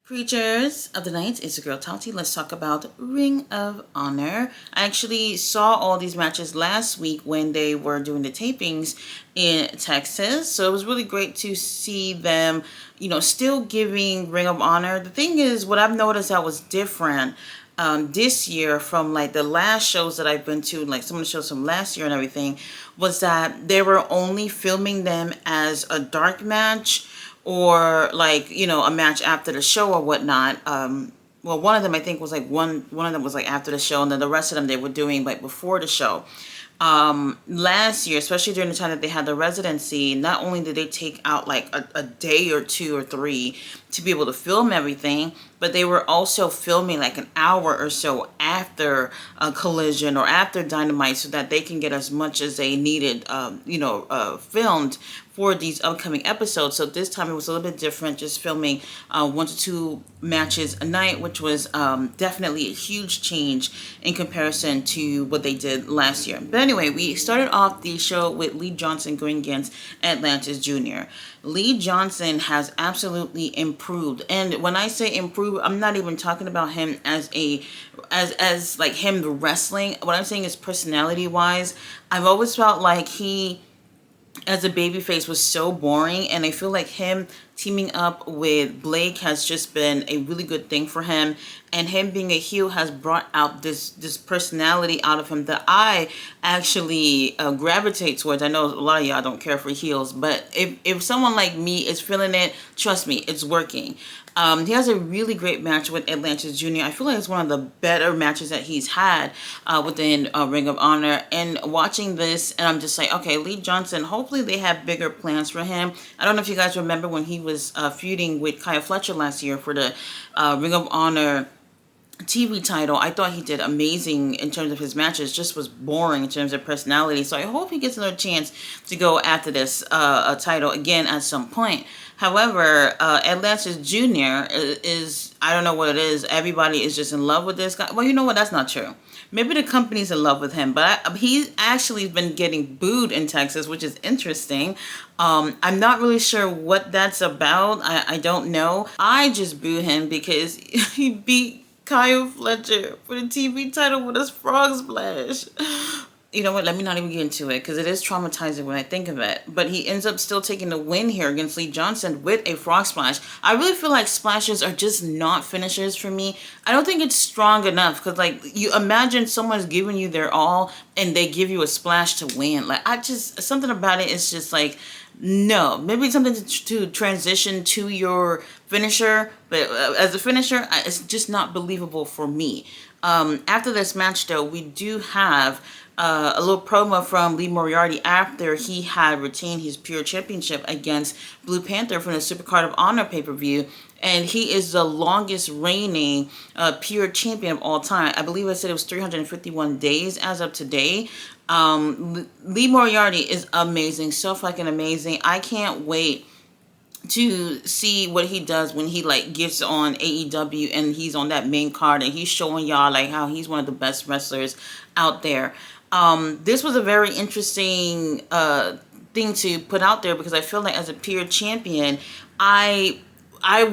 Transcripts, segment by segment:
Creatures of the Night, it's your girl Tati. Let's talk about Ring of Honor. I actually saw all these matches last week when they were doing the tapings in Texas. So it was really great to see them, still giving Ring of Honor. The thing is, what I've noticed that was different this year from like the last shows that I've been to, like some of the shows from last year and everything, was that they were only filming them as a dark match or like a match after the show or whatnot. Well, one of them I think was like one of them was like after the show, and then the rest of them they were doing like before the show. Last year, especially during the time that they had the residency, not only did they take out like a day or two or three to be able to film everything, but they were also filming like an hour or so after a Collision or after Dynamite so that they can get as much as they needed, filmed for these upcoming episodes. So this time it was a little bit different, just filming 1 to 2 matches a night, which was definitely a huge change in comparison to what they did last year. But anyway, we started off the show with Lee Johnson going against Atlantis Jr. Lee Johnson has absolutely improved, and when I say improve, I'm not even talking about him as like him the wrestling. What I'm saying is personality wise. I've always felt like he, as a babyface, was so boring, and I feel like him teaming up with Blake has just been a really good thing for him, and him being a heel has brought out this personality out of him that I actually gravitate towards. I know a lot of y'all don't care for heels, but if someone like me is feeling it, trust me, it's working. He has a really great match with Atlantis Jr. I feel like it's one of the better matches that he's had within Ring of Honor. And watching this, and I'm just like, okay, Lee Johnson, hopefully they have bigger plans for him. I don't know if you guys remember when he was feuding with Kaya Fletcher last year for the Ring of Honor TV title. I thought he did amazing in terms of his matches, just was boring in terms of personality. So I hope he gets another chance to go after this title again at some point. However, Atlantis Jr. is, I don't know what it is. Everybody is just in love with this guy. Well, you know what? That's not true. Maybe the company's in love with him, but he's actually been getting booed in Texas, which is interesting. I'm not really sure what that's about. I don't know. I just boo him because he beat Kyle Fletcher for the TV title with his frog splash. You know what? Let me not even get into it because it is traumatizing when I think of it. But he ends up still taking the win here against Lee Johnson with a frog splash. I really feel like splashes are just not finishers for me. I don't think it's strong enough because, like, you imagine someone's giving you their all and they give you a splash to win. Like, something about it is just like, no. Maybe it's something to transition to your finisher, but as a finisher, it's just not believable for me. After this match, though, we do have a little promo from Lee Moriarty after he had retained his Pure Championship against Blue Panther from the Supercard of Honor pay-per-view. And he is the longest reigning Pure Champion of all time. I believe I said it was 351 days as of today. Lee Moriarty is amazing, so fucking amazing. I can't wait to see what he does when he like gets on AEW and he's on that main card and he's showing y'all like how he's one of the best wrestlers out there. This was a very interesting thing to put out there because I feel like as a Pure Champion, I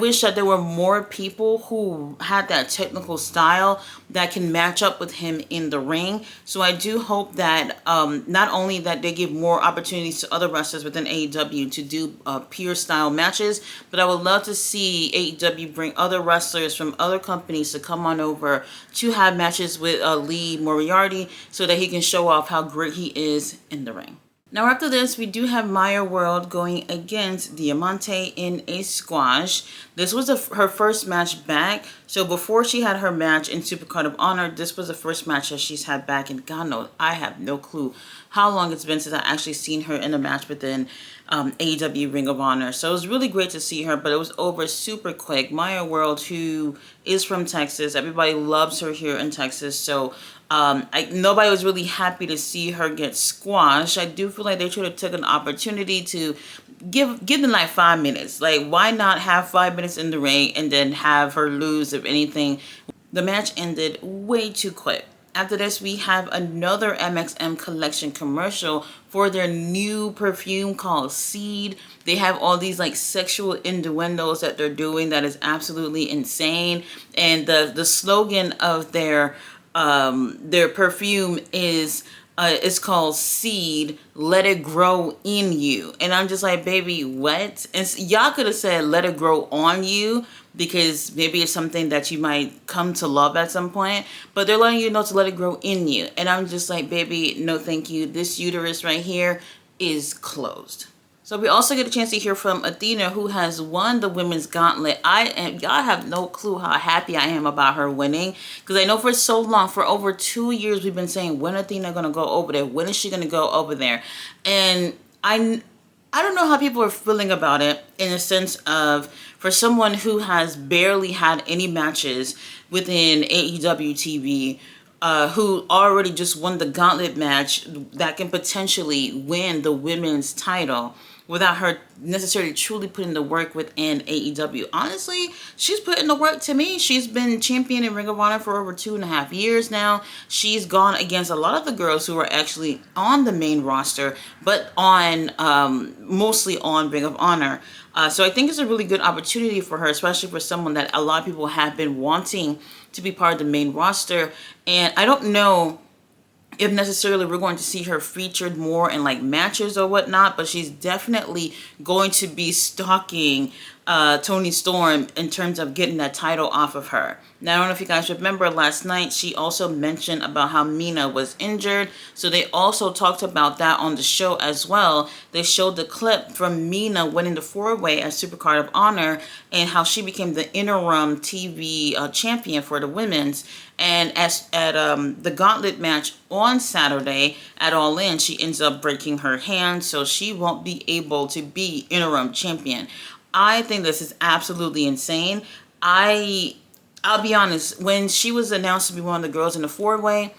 wish that there were more people who had that technical style that can match up with him in the ring. So I do hope that not only that they give more opportunities to other wrestlers within AEW to do pure style matches, but I would love to see AEW bring other wrestlers from other companies to come on over to have matches with Lee Moriarty so that he can show off how great he is in the ring. Now after this, we do have Maya World going against Diamante in a squash. This was her first match back. So before she had her match in Supercard of Honor, this was the first match that she's had back. And God knows, I have no clue how long it's been since I actually seen her in a match within AEW Ring of Honor. So it was really great to see her, but it was over super quick. Maya World, who is from Texas, everybody loves her here in Texas. So nobody was really happy to see her get squashed. I do feel like they should have took an opportunity to give them like 5 minutes. Like, why not have 5 minutes in the ring and then have her lose, if anything? The match ended way too quick. After this, we have another MXM collection commercial for their new perfume called Seed. They have all these like sexual innuendos that they're doing that is absolutely insane. And the slogan of their perfume is it's called Seed, Let It Grow in You. And I'm just like, baby, what? And y'all could have said, let it grow on you, because maybe it's something that you might come to love at some point. But they're letting you know to let it grow in you. And I'm just like, baby, no thank you. This uterus right here is closed. So we also get a chance to hear from Athena, who has won the women's gauntlet. Y'all have no clue how happy I am about her winning, because I know for so long, for over 2 years, we've been saying, when Athena gonna go over there? When is she gonna go over there? And I don't know how people are feeling about it, in a sense of, for someone who has barely had any matches within AEW TV, who already just won the gauntlet match that can potentially win the women's title without her necessarily truly putting the work within AEW. Honestly, she's putting the work to me. She's been champion in Ring of Honor for over 2.5 years now. She's gone against a lot of the girls who are actually on the main roster, but on mostly on Ring of Honor. So I think it's a really good opportunity for her, especially for someone that a lot of people have been wanting to be part of the main roster. And I don't know if necessarily we're going to see her featured more in like matches or whatnot, but she's definitely going to be stalking Toni Storm in terms of getting that title off of her. Now, I don't know if you guys remember last night, she also mentioned about how Mina was injured. So they also talked about that on the show as well. They showed the clip from Mina winning the 4-way at Supercard of Honor and how she became the interim TV champion for the women's. And at the gauntlet match on Saturday at All In, she ends up breaking her hand, so she won't be able to be interim champion. I think this is absolutely insane. I'll be honest, when she was announced to be one of the girls in the 4-way,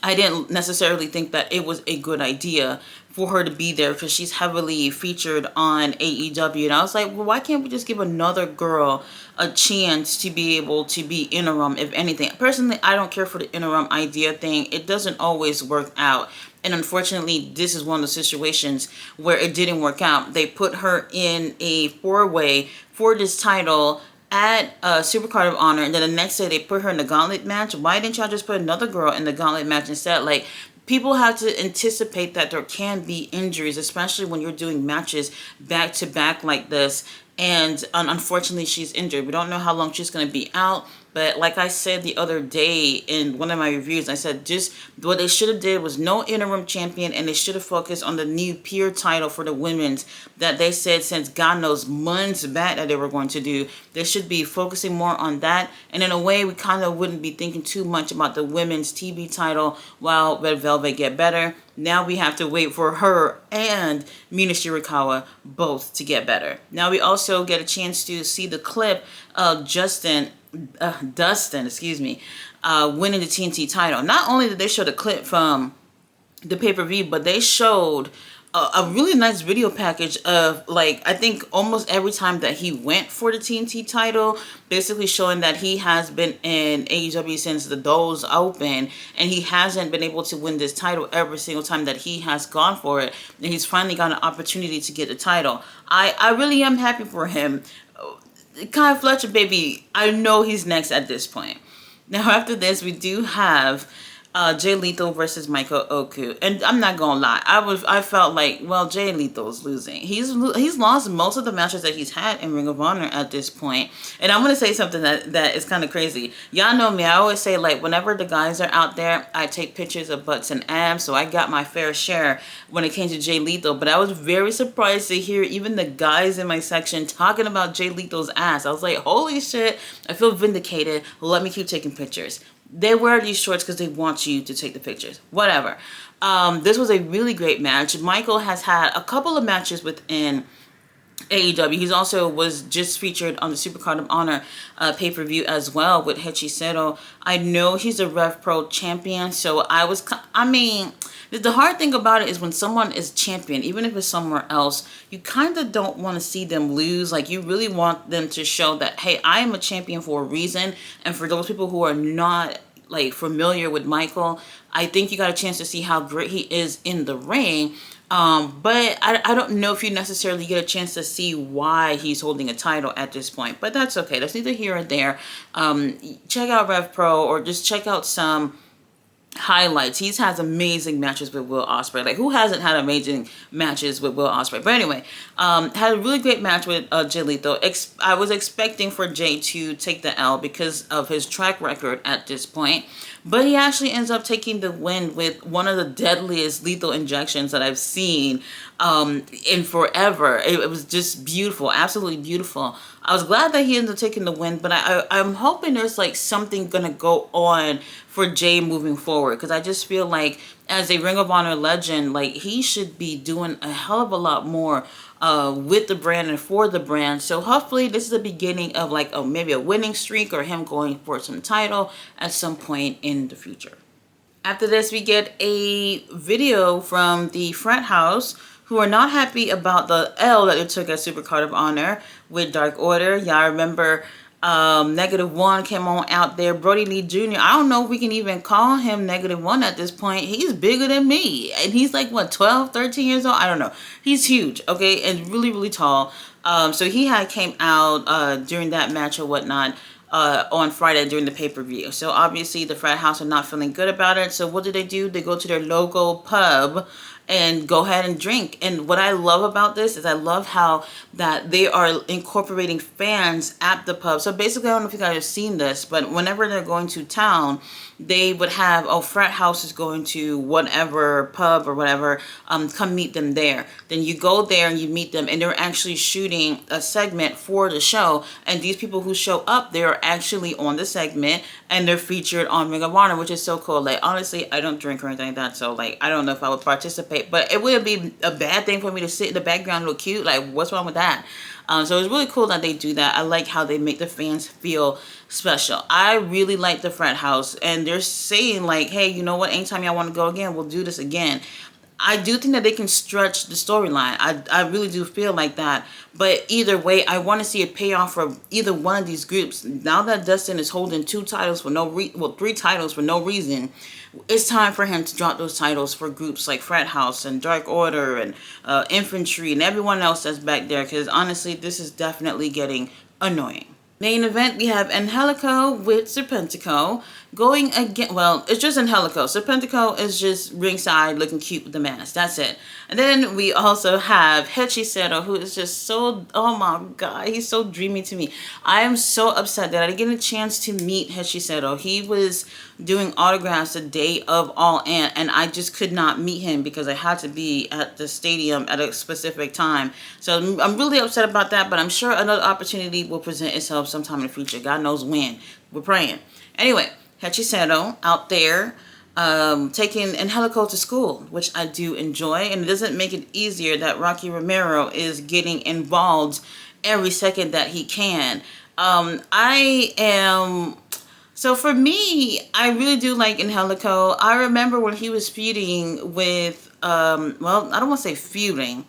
I didn't necessarily think that it was a good idea for her to be there, because she's heavily featured on AEW. And I was like, well, why can't we just give another girl a chance to be able to be interim, if anything? Personally, I don't care for the interim idea thing. It doesn't always work out. And unfortunately, this is one of the situations where it didn't work out. They put her in a 4-way for this title at Supercard of Honor, and then the next day they put her in the gauntlet match. Why didn't y'all just put another girl in the gauntlet match instead? Like, people have to anticipate that there can be injuries, especially when you're doing matches back to back like this. And unfortunately, she's injured. We don't know how long she's going to be out. But like I said the other day in one of my reviews, I said just what they should have did was no interim champion, and they should have focused on the new pure title for the women's that they said since God knows months back that they were going to do. They should be focusing more on that. And in a way, we kind of wouldn't be thinking too much about the women's TV title while Red Velvet get better. Now we have to wait for her and Mina Shirakawa both to get better. Now we also get a chance to see the clip of Dustin, winning the TNT title. Not only did they show the clip from the pay-per-view, but they showed a really nice video package of, like, I think almost every time that he went for the TNT title, basically showing that he has been in AEW since the doors open, and he hasn't been able to win this title every single time that he has gone for it, and he's finally got an opportunity to get the title. I really am happy for him. Kyle Fletcher, baby, I know he's next at this point. Now, after this, we do have Jay Lethal versus Michael Oku, and I'm not gonna lie, I felt like, well, Jay Lethal's losing. He's lost most of the matches that he's had in Ring of Honor at this point. And I'm gonna say something that is kind of crazy. Y'all know me, I always say, like, whenever the guys are out there, I take pictures of butts and abs, so I got my fair share when it came to Jay Lethal. But I was very surprised to hear even the guys in my section talking about Jay Lethal's ass. I was like, holy shit, I feel vindicated. Let me keep taking pictures. They wear these shorts because they want you to take the pictures. Whatever. This was a really great match. Michael has had a couple of matches within AEW. He's also was just featured on the Supercard of Honor pay-per-view as well with Hechicero. I know he's a Rev Pro champion, so the hard thing about it is when someone is champion, even if it's somewhere else, you kind of don't want to see them lose. Like, you really want them to show that, hey, I am a champion for a reason. And for those people who are not like familiar with Michael, I think you got a chance to see how great he is in the ring. But I don't know if you necessarily get a chance to see why he's holding a title at this point. But that's okay. That's neither here or there. Check out Rev Pro, or just check out some highlights. He's has amazing matches with Will Ospreay. Like, who hasn't had amazing matches with Will Ospreay? But anyway, had a really great match with Jay Lethal. I was expecting for Jay to take the L because of his track record at this point, but he actually ends up taking the win with one of the deadliest lethal injections that I've seen in forever. It was just beautiful, absolutely beautiful. I was glad that he ended up taking the win, but I'm hoping there's like something gonna go on for Jay moving forward, because I just feel like as a Ring of Honor legend, like, he should be doing a hell of a lot more with the brand and for the brand. So hopefully this is the beginning of like maybe a winning streak, or him going for some title at some point in the future. After this, we get a video from the Frat House, who are not happy about the L that they took at Supercard of Honor with Dark Order. Y'all remember -1 came on out there. Brody Lee Jr., I don't know if we can even call him -1 at this point. He's bigger than me, and he's like, what, 12, 13 years old? I don't know. He's huge, okay, and really, really tall. So he came out during that match or whatnot on Friday during the pay-per-view. So obviously the Frat House are not feeling good about it. So what do? They go to their local pub and go ahead and drink. And what I love about this is I love how that they are incorporating fans at the pub. So basically, I don't know if you guys have seen this, but whenever they're going to town, they would have, Frat House is going to whatever pub or whatever, come meet them there. Then you go there and you meet them, and they're actually shooting a segment for the show. And these people who show up, they're actually on the segment, and they're featured on Ring of Honor, which is so cool. Like, honestly, I don't drink or anything like that, so like, I don't know if I would participate, but it wouldn't be a bad thing for me to sit in the background, look cute. Like, what's wrong with that? So it's really cool that they do that. I like how they make the fans feel special. I really like the Frat House, and they're saying like, hey, you know what? Anytime y'all want to go again, we'll do this again. I do think that they can stretch the storyline. I really do feel like that. But either way, I want to see a payoff for either one of these groups. Now that Dustin is holding 3 titles for no reason, it's time for him to drop those titles for groups like Frat House and Dark Order and Infantry and everyone else that's back there. Because honestly, this is definitely getting annoying. Main event, we have Angelico with Serpentico going again. Well, it's just Angelico. Serpentico is just ringside looking cute with the mask. That's it. And then we also have Hechicero, who is just so, oh my God, he's so dreamy to me. I am so upset that I didn't get a chance to meet Hechicero. He was doing autographs the day of All In, and I just could not meet him because I had to be at the stadium at a specific time. So I'm really upset about that, but I'm sure another opportunity will present itself sometime in the future. God knows when. We're praying. Anyway, Hechicero out there taking Angelico to school, which I do enjoy, and it doesn't make it easier that Rocky Romero is getting involved every second that he can. So for me, I really do like Angelico. I remember when he was feuding with, well, I don't want to say feuding.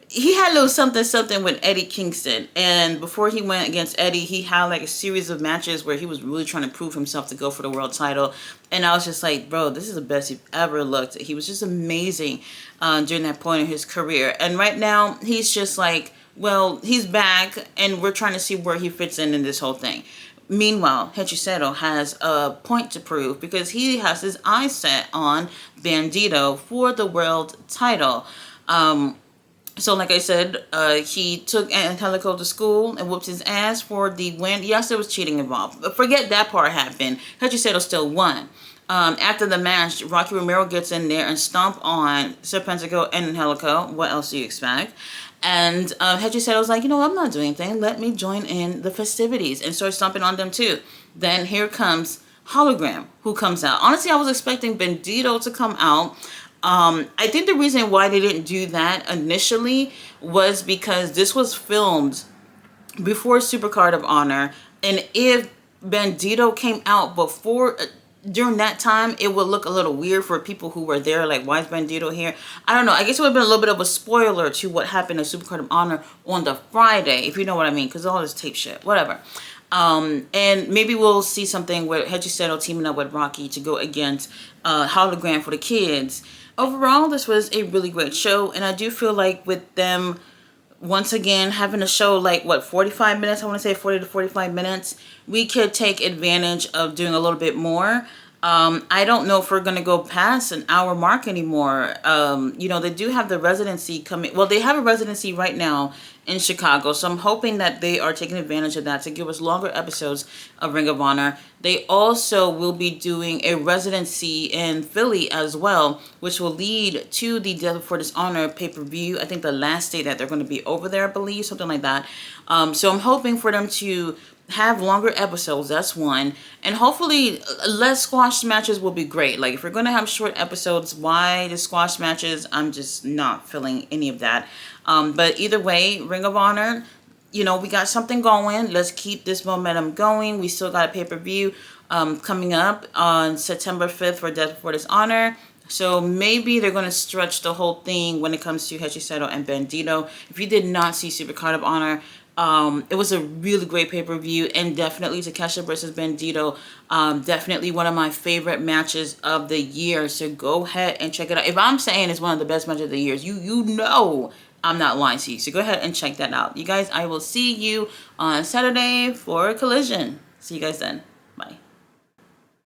He had a little something with Eddie Kingston. And before he went against Eddie, he had like a series of matches where he was really trying to prove himself to go for the world title. And I was just like, bro, this is the best he's ever looked. He was just amazing during that point in his career. And right now, he's just like, well, he's back, and we're trying to see where he fits in this whole thing. Meanwhile, Hechicero has a point to prove because he has his eyes set on Bandito for the world title. So like I said, he took Angelico to school and whooped his ass for the win. Yes, there was cheating involved, but forget that part happened. Hechicero still won. After the match, Rocky Romero gets in there and stomp on Serpentico and Angelico. What else do you expect? And Hechicero's like, you know, I'm not doing anything. Let me join in the festivities, and start stomping on them too. Then here comes Hologram, who comes out. Honestly, I was expecting Bandito to come out. I think the reason why they didn't do that initially was because this was filmed before Supercard of Honor, and if Bandito came out before, during that time, it would look a little weird for people who were there. Like, why is Bandito here? I don't know. I guess it would have been a little bit of a spoiler to what happened at Supercard of Honor on the Friday, if you know what I mean, because all this tape shit, whatever. And maybe we'll see something with Hechicero teaming up with Rocky to go against Hologram for the kids. Overall, this was a really great show, and I do feel like with them once again having a show like what 45 minutes, I want to say 40 to 45 minutes, we could take advantage of doing a little bit more. I don't know if we're going to go past an hour mark anymore. They do have the residency coming. Well, they have a residency right now in Chicago. So I'm hoping that they are taking advantage of that to give us longer episodes of Ring of Honor. They also will be doing a residency in Philly as well, which will lead to the Death Before Dishonor pay-per-view. I think the last day that they're going to be over there, I believe, something like that. So I'm hoping for them to have longer episodes. That's one. And hopefully less squash matches will be great. Like if we're going to have short episodes, why the squash matches? I'm just not feeling any of that. But either way, Ring of Honor, we got something going. Let's keep this momentum going. We still got a pay-per-view coming up on September 5th for Death Before Dishonor. So maybe they're going to stretch the whole thing when it comes to Hechicero and Bandito. If you did not see Supercard of Honor, it was a really great pay-per-view, and definitely Takeshita versus Bandito, definitely one of my favorite matches of the year. So go ahead and check it out. If I'm saying it's one of the best matches of the year, you know I'm not lying to you. So go ahead and check that out. You guys, I will see you on Saturday for Collision. See you guys then.